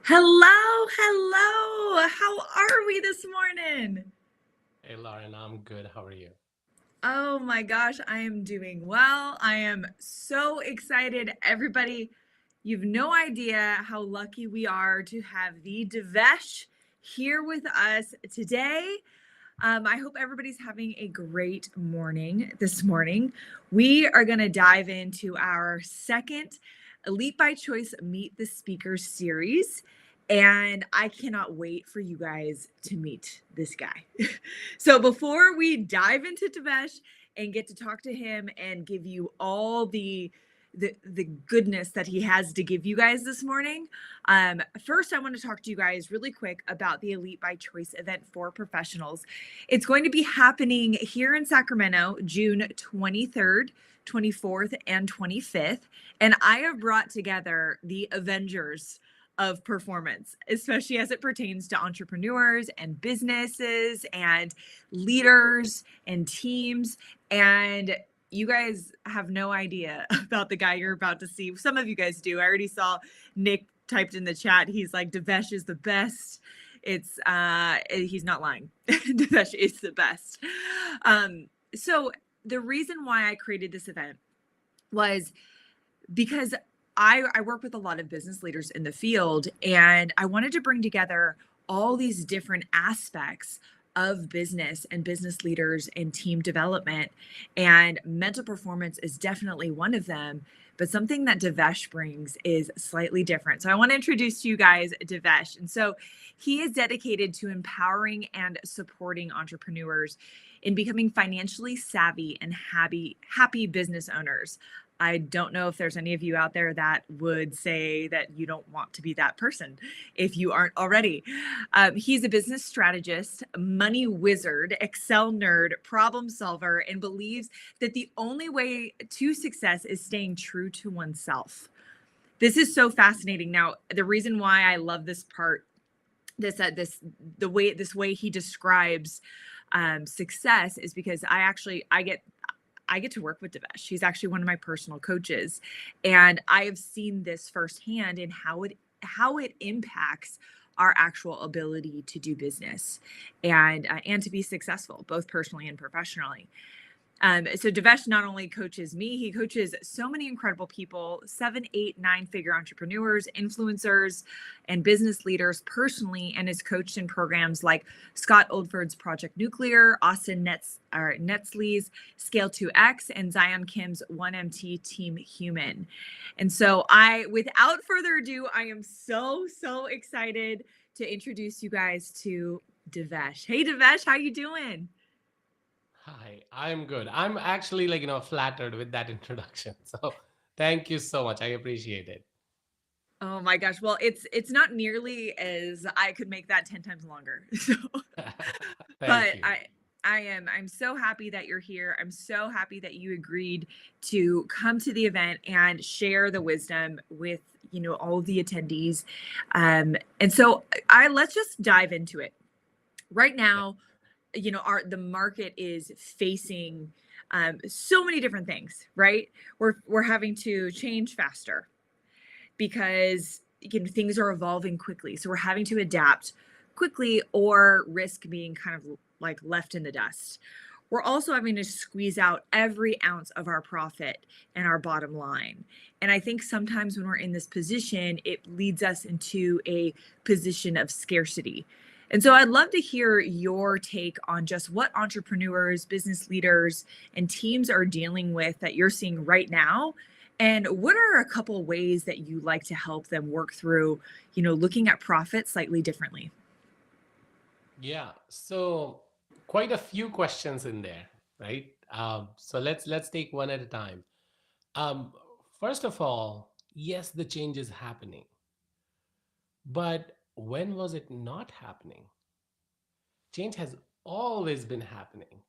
Hello, hello. How are we this morning? Hey Lauren, I'm good. How are you? Oh my gosh, I am doing well. I am so excited. Everybody, you've no idea how lucky we are to have the Devesh here with us today. I hope everybody's having a great morning this morning. We are going to dive into our second Elite by Choice Meet the Speakers series. And I cannot wait for you guys to meet this guy. So before we dive into Devesh and get to talk to him and give you all the goodness that he has to give you guys this morning. First, I want to talk to you guys really quick about the Elite by Choice event for professionals. It's going to be happening here in Sacramento, June 23rd, 24th, and 25th. And I have brought together the Avengers of performance, especially as it pertains to entrepreneurs and businesses and leaders and teams. And you guys have no idea about the guy you're about to see. Some of you guys do. I already saw Nick typed in the chat. He's like, Devesh is the best. It's he's not lying. Devesh is the best. So the reason why I created this event was because I work with a lot of business leaders in the field, and I wanted to bring together all these different aspects of business and business leaders and team development. And mental performance is definitely one of them. But something that Devesh brings is slightly different. So I want to introduce to you guys Devesh. And so he is dedicated to empowering and supporting entrepreneurs in becoming financially savvy and happy business owners. I don't know if there's any of you out there that would say that you don't want to be that person if you aren't already. He's a business strategist, money wizard, Excel nerd, problem solver, and believes that the only way to success is staying true to oneself. This is so fascinating. Now, the reason why I love this part, this way he describes success is because I get to work with Devesh. He's actually one of my personal coaches. And I have seen this firsthand in how it impacts our actual ability to do business and to be successful, both personally and professionally. So Devesh not only coaches me, he coaches so many incredible people, 7, 8, 9-figure entrepreneurs, influencers, and business leaders personally, and is coached in programs like Scott Oldford's Project Nuclear, Austin Netzley's Scale 2X, and Zion Kim's 1MT Team Human. And so without further ado, I am so excited to introduce you guys to Devesh. Hey Devesh, how you doing? Hi, I'm good. I'm actually flattered with that introduction. So thank you so much. I appreciate it. Oh my gosh. Well, it's not nearly as I could make that 10 times longer. So, Thank but you. I'm so happy that you're here. I'm so happy that you agreed to come to the event and share the wisdom with, all the attendees. And so let's just dive into it. Right now, the market is facing so many different things, right? We're having to change faster because things are evolving quickly. So we're having to adapt quickly or risk being kind of like left in the dust. We're also having to squeeze out every ounce of our profit and our bottom line. And I think sometimes when we're in this position, it leads us into a position of scarcity. And so I'd love to hear your take on just what entrepreneurs, business leaders, and teams are dealing with that you're seeing right now. And what are a couple ways that you like to help them work through, looking at profit slightly differently? Yeah. So quite a few questions in there, right? So let's take one at a time. Um, First of all, yes, the change is happening. But when was it not happening? Change has always been happening.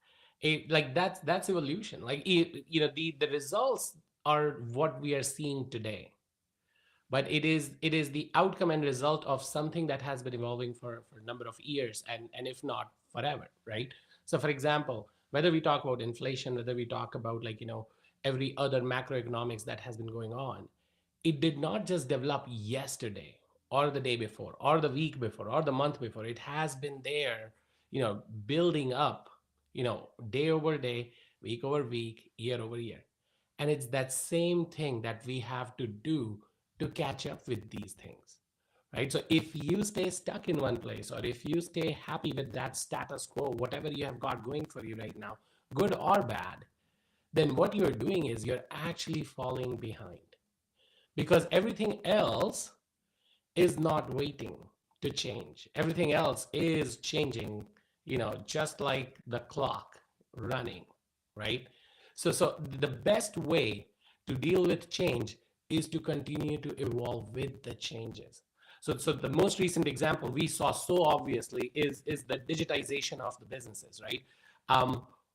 Like that's evolution. Like the results are what we are seeing today, but it is the outcome and result of something that has been evolving for a number of years, and if not forever, right? So for example, whether we talk about inflation, whether we talk about every other macroeconomics that has been going on, it did not just develop yesterday or the day before or the week before or the month before. It has been there, building up, day over day, week over week, year over year. And it's that same thing that we have to do to catch up with these things, right? So if you stay stuck in one place, or if you stay happy with that status quo, whatever you have got going for you right now, good or bad, then what you're doing is you're actually falling behind, because everything else is not waiting to change. Everything else is changing, just like the clock running, right? So the best way to deal with change is to continue to evolve with the changes. So the most recent example we saw so obviously is the digitization of the businesses, right?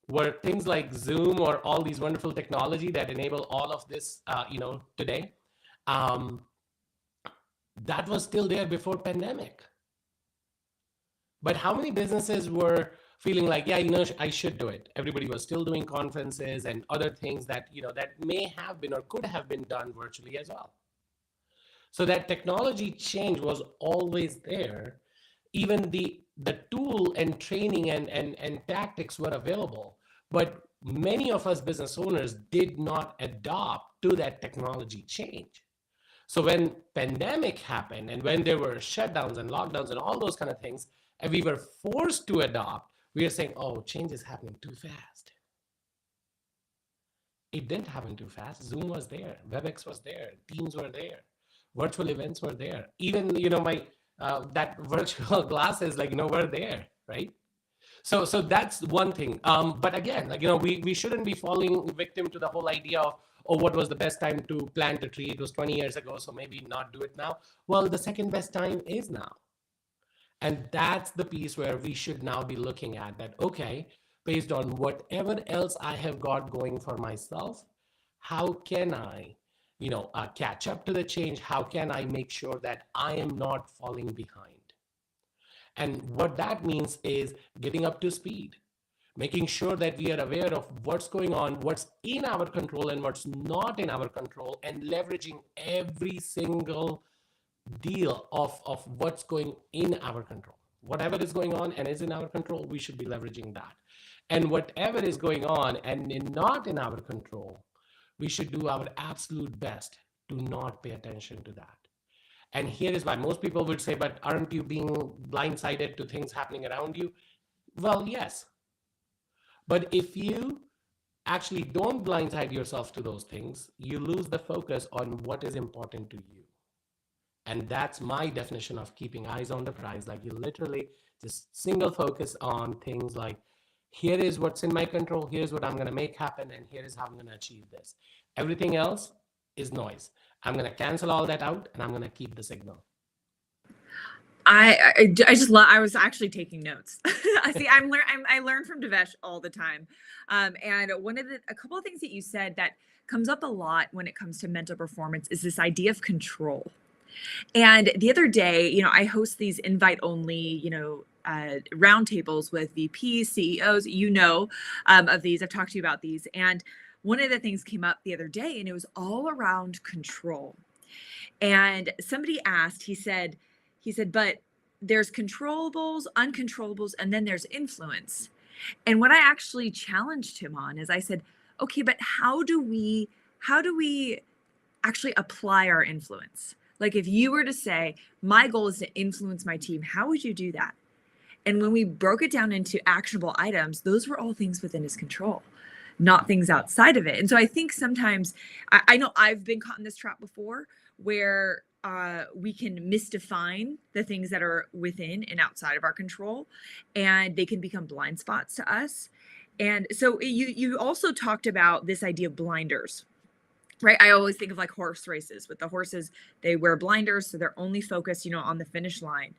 Where things like Zoom or all these wonderful technology that enable all of this, today, um, that was still there before pandemic. But how many businesses were feeling like, yeah, I should do it? Everybody was still doing conferences and other things that, that may have been or could have been done virtually as well. So that technology change was always there. Even the tool and training and tactics were available. But many of us business owners did not adopt to that technology change. So when pandemic happened and when there were shutdowns and lockdowns and all those kind of things, and we were forced to adopt, we are saying, oh, change is happening too fast. It didn't happen too fast. Zoom was there, WebEx was there, Teams were there, virtual events were there. Even, my that virtual glasses, were there, right? So that's one thing. But again, we shouldn't be falling victim to the whole idea of, oh, what was the best time to plant a tree? It was 20 years ago, so maybe not do it now. Well, the second best time is now. And that's the piece where we should now be looking at that, okay, based on whatever else I have got going for myself, how can I, catch up to the change? How can I make sure that I am not falling behind? And what that means is getting up to speed, making sure that we are aware of what's going on, what's in our control and what's not in our control, and leveraging every single deal of what's going in our control. Whatever is going on and is in our control, we should be leveraging that. And whatever is going on and not in our control, we should do our absolute best to not pay attention to that. And here is why most people would say, but aren't you being blindsided to things happening around you? Well, yes. But if you actually don't blindside yourself to those things, you lose the focus on what is important to you. And that's my definition of keeping eyes on the prize. Like, you literally just single focus on things like, here is what's in my control, here's what I'm going to make happen, and here is how I'm going to achieve this. Everything else is noise. I'm going to cancel all that out, and I'm going to keep the signal. I just love. I was actually taking notes. I see. I learn from Devesh all the time, and a couple of things that you said that comes up a lot when it comes to mental performance is this idea of control. And the other day, I host these invite only, roundtables with VPs, CEOs, of these. I've talked to you about these. And one of the things came up the other day, and it was all around control. And somebody asked, he said, but there's controllables, uncontrollables, and then there's influence. And what I actually challenged him on is I said, okay, but how do we actually apply our influence? Like, if you were to say, my goal is to influence my team, how would you do that? And when we broke it down into actionable items, those were all things within his control, not things outside of it. And so I think sometimes, I know I've been caught in this trap before, where we can misdefine the things that are within and outside of our control, and they can become blind spots to us. And so you also talked about this idea of blinders. right? I always think of like horse races. With the horses, they wear blinders, so they're only focused, on the finish line.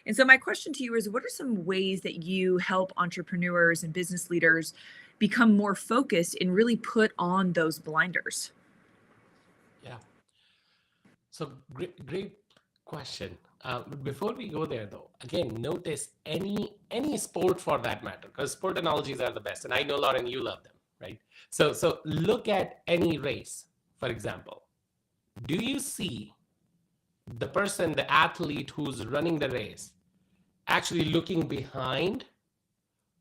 And so my question to you is, what are some ways that you help entrepreneurs and business leaders become more focused and really put on those blinders? Yeah. So great question. Before we go there, though, again, notice any sport for that matter, because sport analogies are the best, and I know, Lauren, you love them, right? So look at any race, for example. Do you see the person, the athlete who's running the race, actually looking behind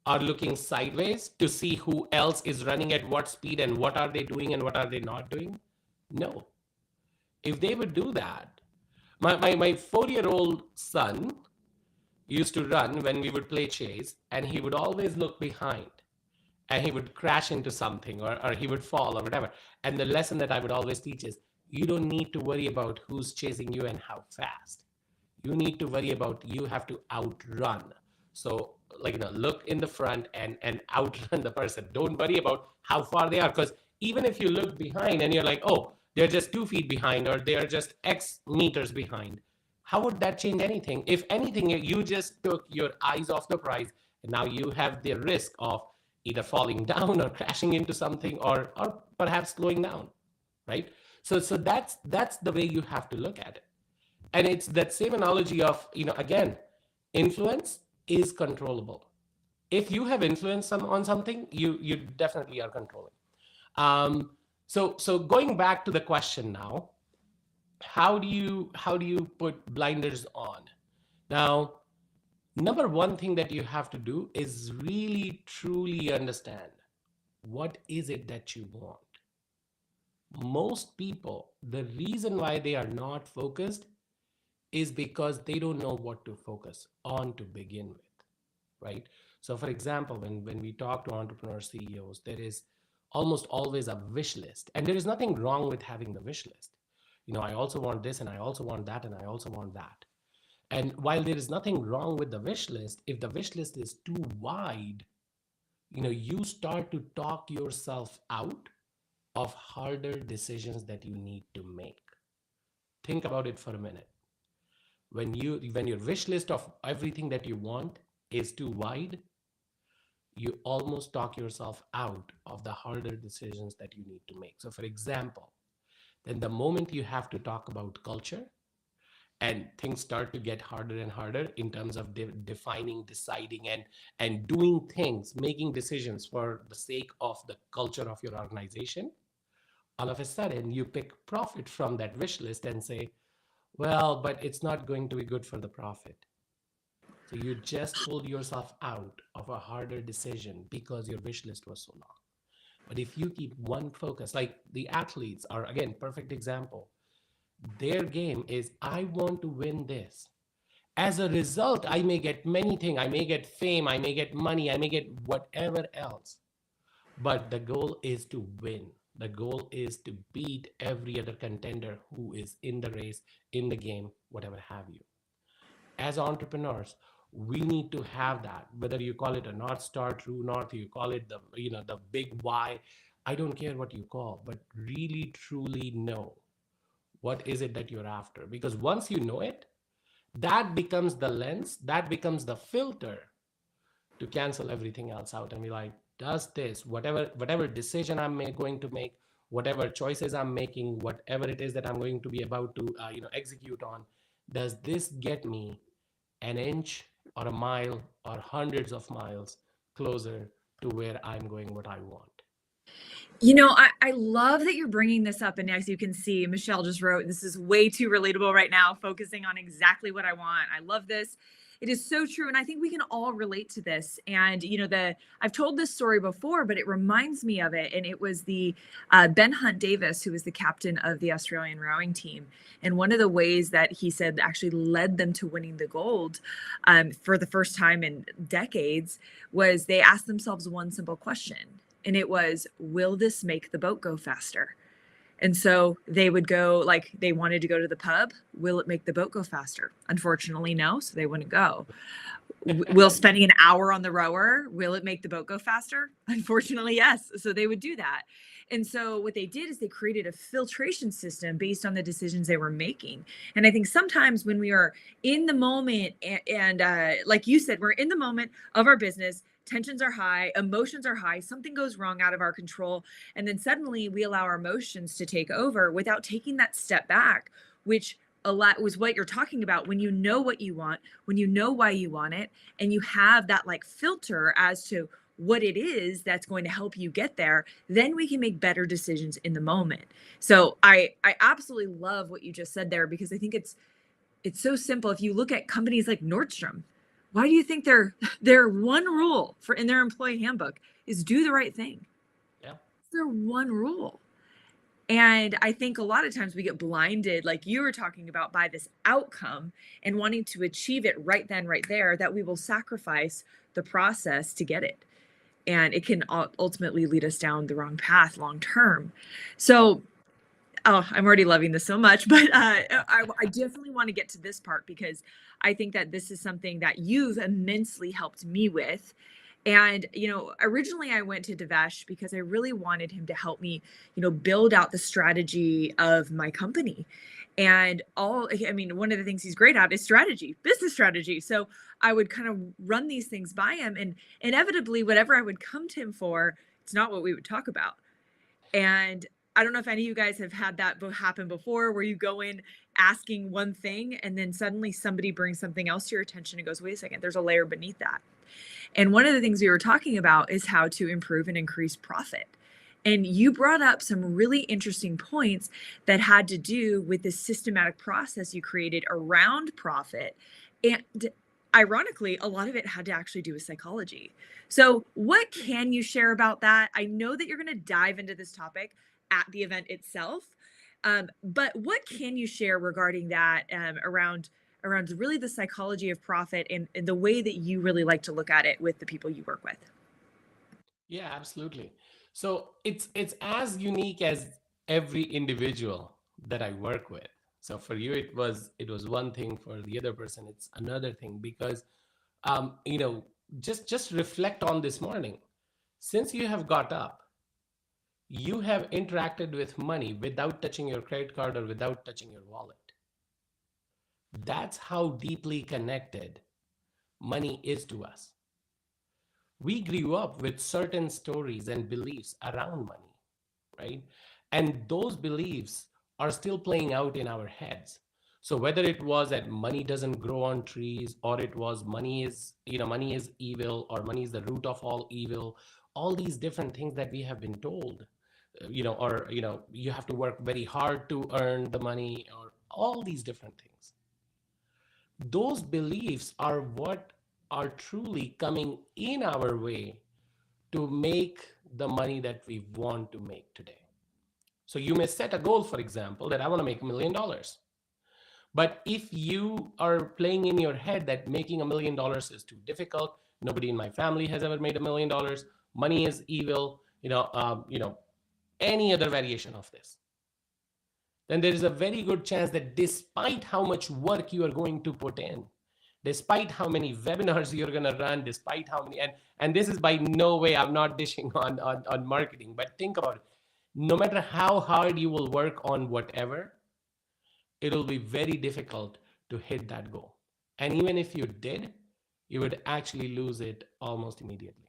or looking sideways to see who else is running at what speed and what are they doing and what are they not doing? No. If they would do that, my 4-year-old son used to run when we would play chase, and he would always look behind and he would crash into something, or he would fall or whatever. And the lesson that I would always teach is, you don't need to worry about who's chasing you and how fast. You need to worry about, you have to outrun. So, like, look in the front and outrun the person. Don't worry about how far they are, because even if you look behind and you're like, oh, they're just 2 feet behind, or they're just X meters behind, how would that change anything? If anything, you just took your eyes off the prize, and now you have the risk of either falling down or crashing into something, or perhaps slowing down, right? So that's the way you have to look at it. And it's that same analogy of, again, influence is controllable. If you have influence on something, you definitely are controlling. So going back to the question now, how do you put blinders on? Now, number one thing that you have to do is really truly understand, what is it that you want. Most people, the reason why they are not focused is because they don't know what to focus on to begin with, right? So, for example, when we talk to entrepreneur CEOs, there is almost always a wish list, and there is nothing wrong with having the wish list. I also want this, and I also want that, and I also want that. And while there is nothing wrong with the wish list, if the wish list is too wide, you start to talk yourself out of harder decisions that you need to make. Think about it for a minute. When your wish list of everything that you want is too wide, you almost talk yourself out of the harder decisions that you need to make. So, for example, then the moment you have to talk about culture, and things start to get harder and harder in terms of defining, deciding, and doing things, making decisions for the sake of the culture of your organization, all of a sudden you pick profit from that wish list and say, well, but it's not going to be good for the profit. So you just pulled yourself out of a harder decision because your wish list was so long. But if you keep one focus, like the athletes are, again, perfect example. Their game is, I want to win this. As a result, I may get many things. I may get fame, I may get money, I may get whatever else. But the goal is to win. The goal is to beat every other contender who is in the race, in the game, whatever have you. As entrepreneurs, we need to have that. Whether you call it a North Star, True North, you call it the big why, I don't care what you call, but really truly know what is it that you're after. Because once you know it, that becomes the lens, that becomes the filter to cancel everything else out and be like, does this, whatever decision I'm going to make, whatever choices I'm making, whatever it is that I'm going to be about to execute on, does this get me an inch or a mile or hundreds of miles closer to where I'm going, what I want? I love that you're bringing this up. And as you can see, Michelle just wrote, this is way too relatable right now, focusing on exactly what I want. I love this. It is so true. And I think we can all relate to this. And, I've told this story before, but it reminds me of it. And it was the Ben Hunt Davis, who was the captain of the Australian rowing team. And one of the ways that he said actually led them to winning the gold for the first time in decades was they asked themselves one simple question. And it was, will this make the boat go faster? And so they would go, like, they wanted to go to the pub. Will it make the boat go faster? Unfortunately, no. So they wouldn't go. Will spending an hour on the rower, will it make the boat go faster? Unfortunately, yes. So they would do that. And so what they did is they created a filtration system based on the decisions they were making. And I think sometimes when we are in the moment and like you said, we're in the moment of our business, tensions are high, emotions are high, something goes wrong out of our control, and then suddenly we allow our emotions to take over without taking that step back, which a lot was what you're talking about. When you know what you want, when you know why you want it, and you have that like filter as to what it is that's going to help you get there, then we can make better decisions in the moment. So I absolutely love what you just said there, because I think it's so simple. If you look at companies like Nordstrom, why do you think their one rule for in their employee handbook is do the right thing? Yeah. It's their one rule. And I think a lot of times we get blinded, like you were talking about, by this outcome and wanting to achieve it right then, right there, that we will sacrifice the process to get it. And it can ultimately lead us down the wrong path long term. So, oh, I'm already loving this so much, but I definitely want to get to this part, because I think that this is something that you've immensely helped me with. And, originally I went to Devesh because I really wanted him to help me, build out the strategy of my company. And one of the things he's great at is strategy, business strategy. So I would kind of run these things by him, and inevitably, whatever I would come to him for, it's not what we would talk about. And I don't know if any of you guys have had that happen before, where you go in asking one thing and then suddenly somebody brings something else to your attention and goes, wait a second, there's a layer beneath that. And one of the things we were talking about is how to improve and increase profit. And you brought up some really interesting points that had to do with the systematic process you created around profit. And ironically, a lot of it had to actually do with psychology. So, what can you share about that? I know that you're going to dive into this topic at the event itself, but what can you share regarding that, around really the psychology of profit, and the way that you really like to look at it with the people you work with? Yeah, absolutely. So it's as unique as every individual that I work with. So for you, it was one thing. For the other person, it's another thing. Because um, you know, just reflect on this morning. Since you have got up, you have interacted with money without touching your credit card or without touching your wallet. That's how deeply connected money is to us. We grew up with certain stories and beliefs around money, right? And those beliefs are still playing out in our heads. So whether it was that money doesn't grow on trees, or it was money is evil, or money is the root of all evil, all these different things that we have been told, or you have to work very hard to earn the money, or all these different things. Those beliefs are what are truly coming in our way to make the money that we want to make today. So you may set a goal, for example, that I want to make $1 million. But if you are playing in your head that making $1 million is too difficult, nobody in my family has ever made $1 million, money is evil, any other variation of this, then there is a very good chance that despite how much work you are going to put in, despite how many webinars you're going to run, despite how many, and this is by no way, I'm not dishing on marketing, but think about it. No matter how hard you will work on whatever, it will be very difficult to hit that goal. And even if you did, you would actually lose it almost immediately.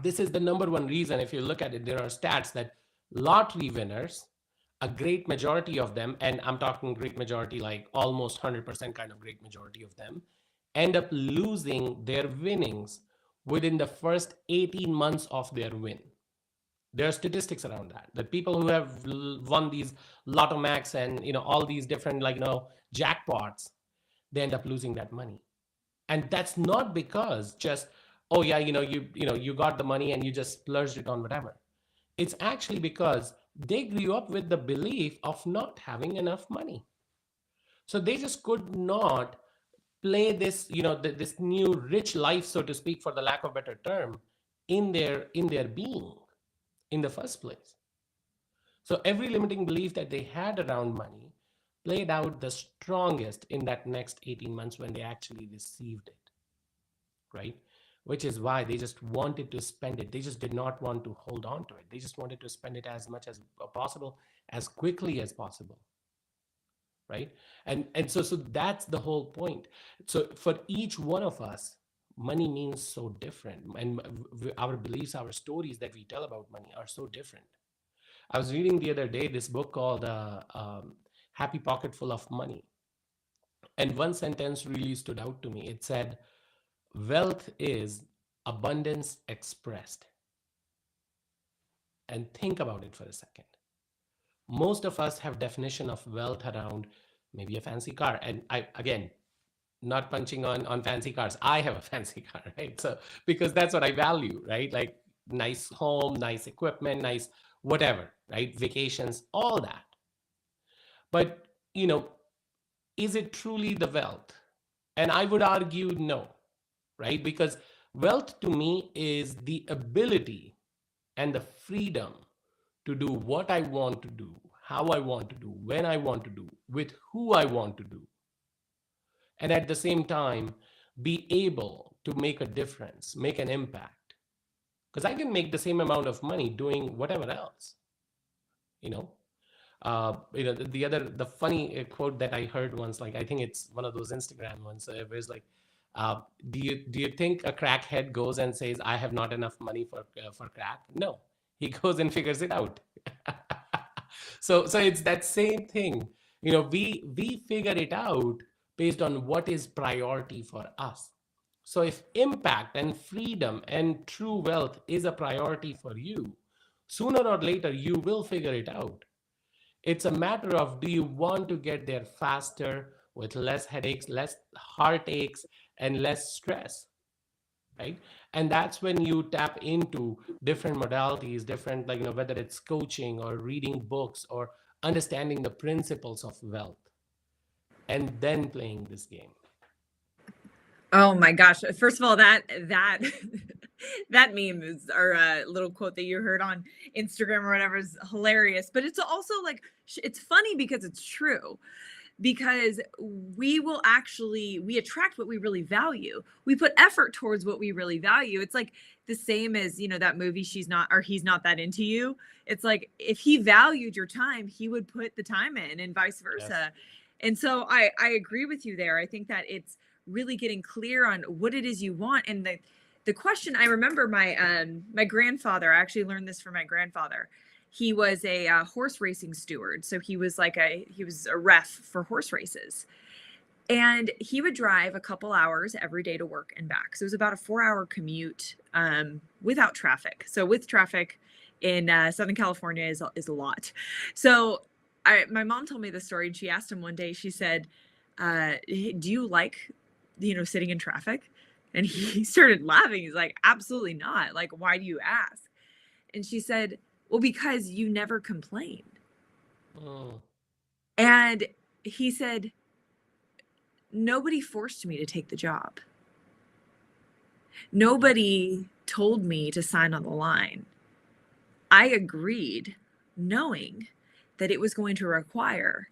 This is the number one reason. If you look at it, there are stats that lottery winners, a great majority of them, and I'm talking great majority, like almost 100% kind of great majority of them, end up losing their winnings within the first 18 months of their win. There are statistics around that people who have won these lotto max and all these different, like jackpots, they end up losing that money. And that's not because just, oh yeah, you got the money and you just splurged it on whatever. It's actually because they grew up with the belief of not having enough money. So they just could not play this, this new rich life, so to speak, for the lack of better term, in their being in the first place. So every limiting belief that they had around money played out the strongest in that next 18 months when they actually received it, right? which is why they just wanted to spend it. They just did not want to hold on to it. They just wanted to spend it as much as possible, as quickly as possible, right? And so that's the whole point. So for each one of us, money means so different, and our beliefs, our stories that we tell about money are so different. I was reading the other day this book called Happy Pocket Full of Money. And one sentence really stood out to me. It said, wealth is abundance expressed. And think about it for a second. Most of us have definition of wealth around maybe a fancy car. And I, again, not punching on fancy cars. I have a fancy car, right? So because that's what I value, right? Like nice home, nice equipment, nice whatever, right? Vacations, all that. But, is it truly the wealth? And I would argue no, right? Because wealth to me is the ability and the freedom to do what I want to do, how I want to do, when I want to do, with who I want to do. And at the same time, be able to make a difference, make an impact. Because I can make the same amount of money doing whatever else, you know. The funny quote that I heard once, like I think it's one of those Instagram ones, where it's like, do you think a crackhead goes and says, I have not enough money for crack? No, he goes and figures it out. So it's that same thing. We figure it out based on what is priority for us. So if impact and freedom and true wealth is a priority for you, sooner or later you will figure it out. It's a matter of, do you want to get there faster with less headaches, less heartaches, and less stress, right? And that's when you tap into different modalities, different, like, whether it's coaching or reading books or understanding the principles of wealth, and then playing this game. Oh my gosh. First of all, that that meme is, or a little quote that you heard on Instagram or whatever, is hilarious. But it's also like it's funny because it's true. Because we attract what we really value. We put effort towards what we really value. It's like the same as, that movie, She's Not, or He's Not That Into You. It's like, if he valued your time, he would put the time in, and vice versa. Yes. And so I agree with you there. I think that it's really getting clear on what it is you want. And the question, I remember my grandfather, I actually learned this from my grandfather. He was a horse racing steward. So he was a ref for horse races. And he would drive a couple hours every day to work and back. So it was about a 4-hour commute without traffic. So with traffic in Southern California is a lot. So my mom told me the story, and she asked him one day, she said, do you like, sitting in traffic? And he started laughing. He's like, absolutely not. Like, why do you ask? And she said, well, because you never complained. Mm. And he said, nobody forced me to take the job. Nobody told me to sign on the line. I agreed, knowing that it was going to require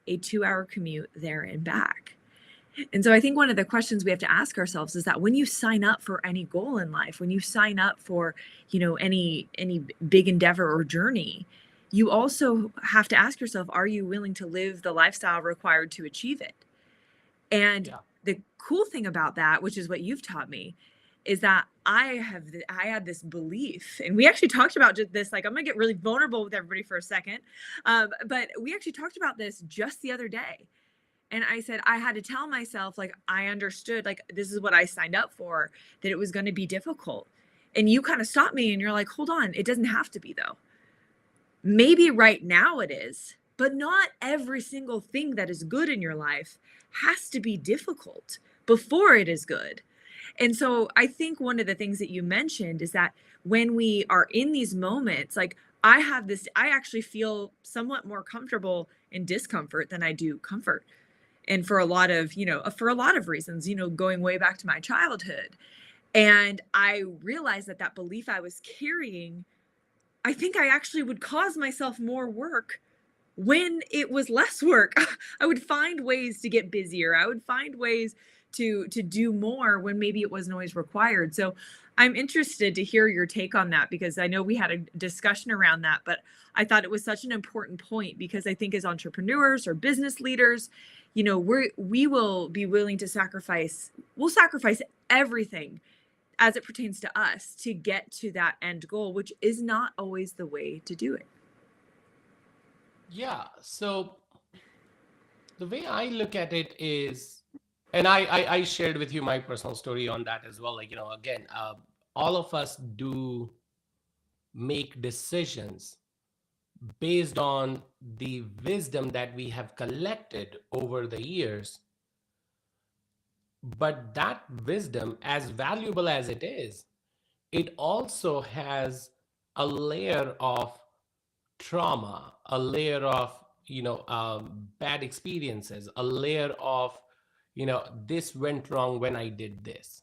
a 2-hour commute there and back. And so I think one of the questions we have to ask ourselves is that when you sign up for any goal in life, when you sign up for, any big endeavor or journey, you also have to ask yourself, are you willing to live the lifestyle required to achieve it? And Yeah. the cool thing about that, which is what you've taught me, is that I had this belief, and we actually talked about just this, like, I'm gonna get really vulnerable with everybody for a second. But we actually talked about this just the other day. And I said, I had to tell myself, like, I understood, like, this is what I signed up for, that it was going to be difficult. And you kind of stopped me and you're like, hold on, it doesn't have to be, though. Maybe right now it is, but not every single thing that is good in your life has to be difficult before it is good. And so I think one of the things that you mentioned is that when we are in these moments, like, I actually feel somewhat more comfortable in discomfort than I do comfort. And for a lot of reasons, going way back to my childhood. And I realized that belief I was carrying, I think I actually would cause myself more work when it was less work. I would find ways to get busier. I would find ways to do more when maybe it wasn't always required. So I'm interested to hear your take on that, because I know we had a discussion around that, but I thought it was such an important point, because I think as entrepreneurs or business leaders, we will be willing to we'll sacrifice everything as it pertains to us to get to that end goal, which is not always the way to do it. Yeah. So the way I look at it is, and I shared with you my personal story on that as well. Like, again, all of us do make decisions based on the wisdom that we have collected over the years. But that wisdom, as valuable as it also has a layer of trauma, a layer of bad experiences, a layer of this went wrong when I did this,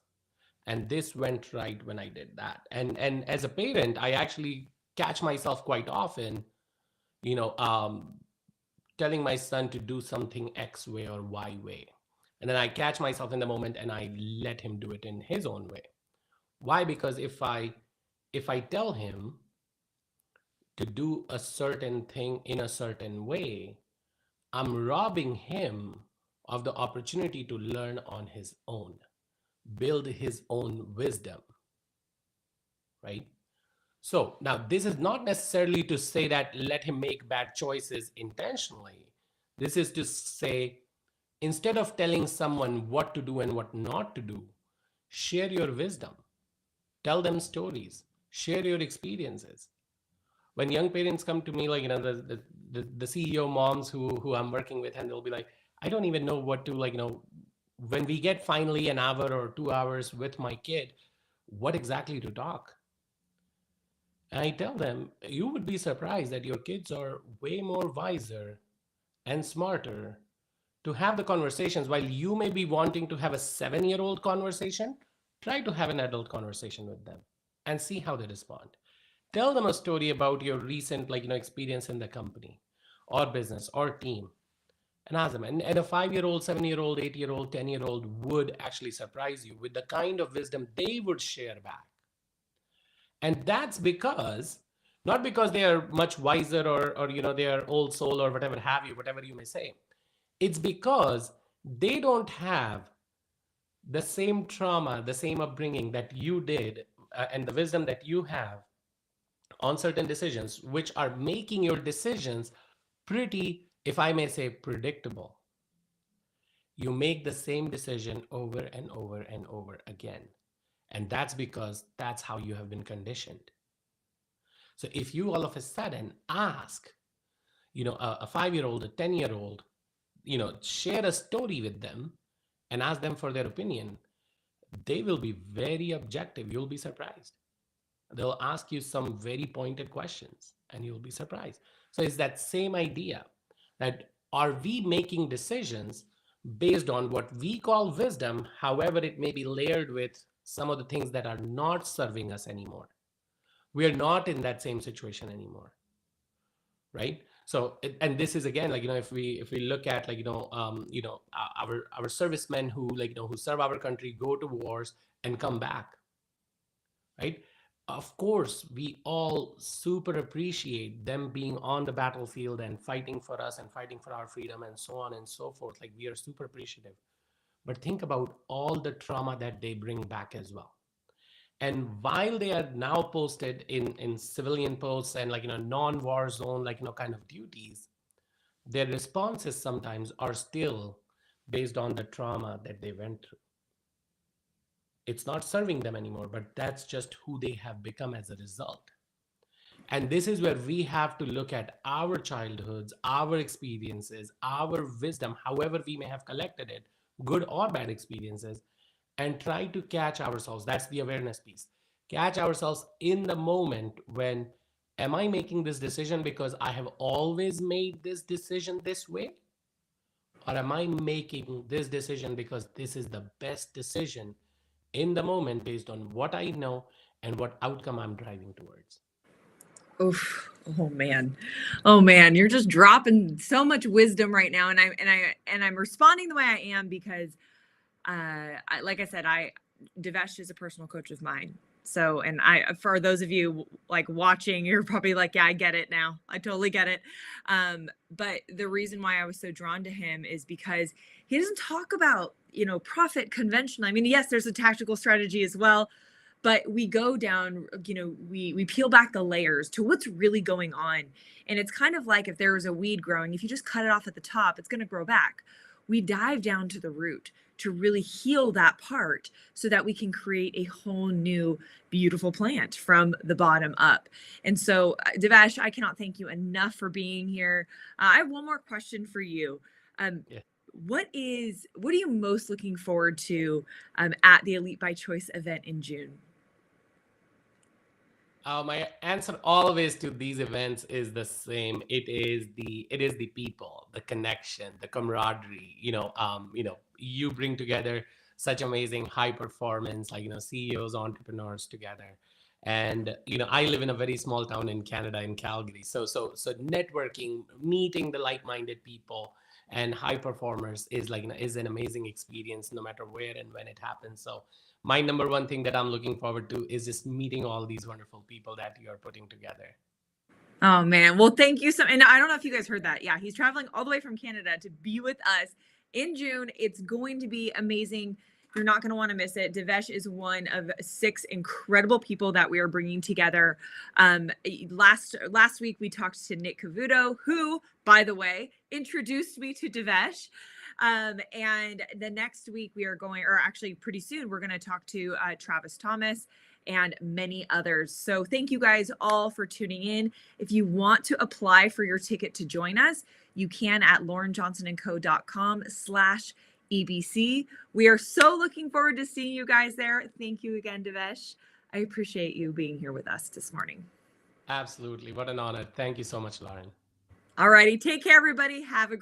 and this went right when I did that. And as a parent, I actually catch myself quite often, you know, um, telling my son to do something X way or Y way, and then I catch myself in the moment and I let him do it in his own way. Why? Because if I tell him to do a certain thing in a certain way, I'm robbing him of the opportunity to learn on his own, build his own wisdom, right? So now this is not necessarily to say that let him make bad choices intentionally. This is to say, instead of telling someone what to do and what not to do, share your wisdom, tell them stories, share your experiences. When young parents come to me, like the CEO moms who I'm working with, and they'll be like, I don't even know what to, when we get finally an hour or 2 hours with my kid, what exactly to talk. And I tell them, you would be surprised that your kids are way more wiser and smarter to have the conversations. While you may be wanting to have a 7-year-old conversation, try to have an adult conversation with them and see how they respond. Tell them a story about your recent experience in the company or business or team, and ask them. And a 5-year-old, 7-year-old, 8-year-old, 10-year-old would actually surprise you with the kind of wisdom they would share back. And that's because, not because they are much wiser, or they are old soul or whatever have you, whatever you may say. It's because they don't have the same trauma, the same upbringing that you did, and the wisdom that you have on certain decisions, which are making your decisions pretty, if I may say, predictable. You make the same decision over and over and over again. And that's because that's how you have been conditioned. So if you all of a sudden ask, a 5-year-old, a 10-year-old, share a story with them and ask them for their opinion, they will be very objective. You'll be surprised. They'll ask you some very pointed questions and you'll be surprised. So it's that same idea, that are we making decisions based on what we call wisdom, however it may be layered with some of the things that are not serving us anymore. We are not in that same situation anymore, right? So and this is again, if we look at our servicemen who who serve our country, go to wars and come back, right? Of course, we all super appreciate them being on the battlefield and fighting for us and fighting for our freedom and so on and so forth. Like, we are super appreciative. But think about all the trauma that they bring back as well. And while they are now posted in civilian posts and non-war zone kind of duties, their responses sometimes are still based on the trauma that they went through. It's not serving them anymore, but that's just who they have become as a result. And this is where we have to look at our childhoods, our experiences, our wisdom, however we may have collected it, good or bad experiences, and try to catch ourselves. That's the awareness piece. Catch ourselves in the moment when, am I making this decision because I have always made this decision this way? Or am I making this decision because this is the best decision in the moment based on what I know and what outcome I'm driving towards? Oof. Oh man. Oh man, you're just dropping so much wisdom right now, and I'm responding the way I am because like I said, Devesh is a personal coach of mine. So, and for those of you like watching, you're probably like, yeah, I get it now. I totally get it. But the reason why I was so drawn to him is because he doesn't talk about, profit conventionally. I mean, yes, there's a tactical strategy as well, but we go down, we peel back the layers to what's really going on. And it's kind of like if there was a weed growing, if you just cut it off at the top, it's going to grow back. We dive down to the root to really heal that part so that we can create a whole new beautiful plant from the bottom up. And so, Devesh, I cannot thank you enough for being here. I have one more question for you. Um, Yeah. what are you most looking forward to at the Elite by Choice event in June? My answer always to these events is the same. It is the people, the connection, the camaraderie. You bring together such amazing high performance, like CEOs, entrepreneurs together. And I live in a very small town in Canada, in Calgary. So networking, meeting the like-minded people and high performers is is an amazing experience, no matter where and when it happens. So my number one thing that I'm looking forward to is just meeting all these wonderful people that you're putting together. Oh man. Well, thank you so. And I don't know if you guys heard that. Yeah, he's traveling all the way from Canada to be with us in June. It's going to be amazing. You're not going to want to miss it. Devesh is one of 6 incredible people that we are bringing together. Last week we talked to Nick Cavuto, who, by the way, introduced me to Devesh. And the next week we are going, or actually pretty soon, we're going to talk to Travis Thomas and many others. So thank you guys all for tuning in. If you want to apply for your ticket to join us, you can at laurenjohnsonandco.com/EBC. We are so looking forward to seeing you guys there. Thank you again, Devesh. I appreciate you being here with us this morning. Absolutely. What an honor. Thank you so much, Lauren. All righty. Take care, everybody. Have a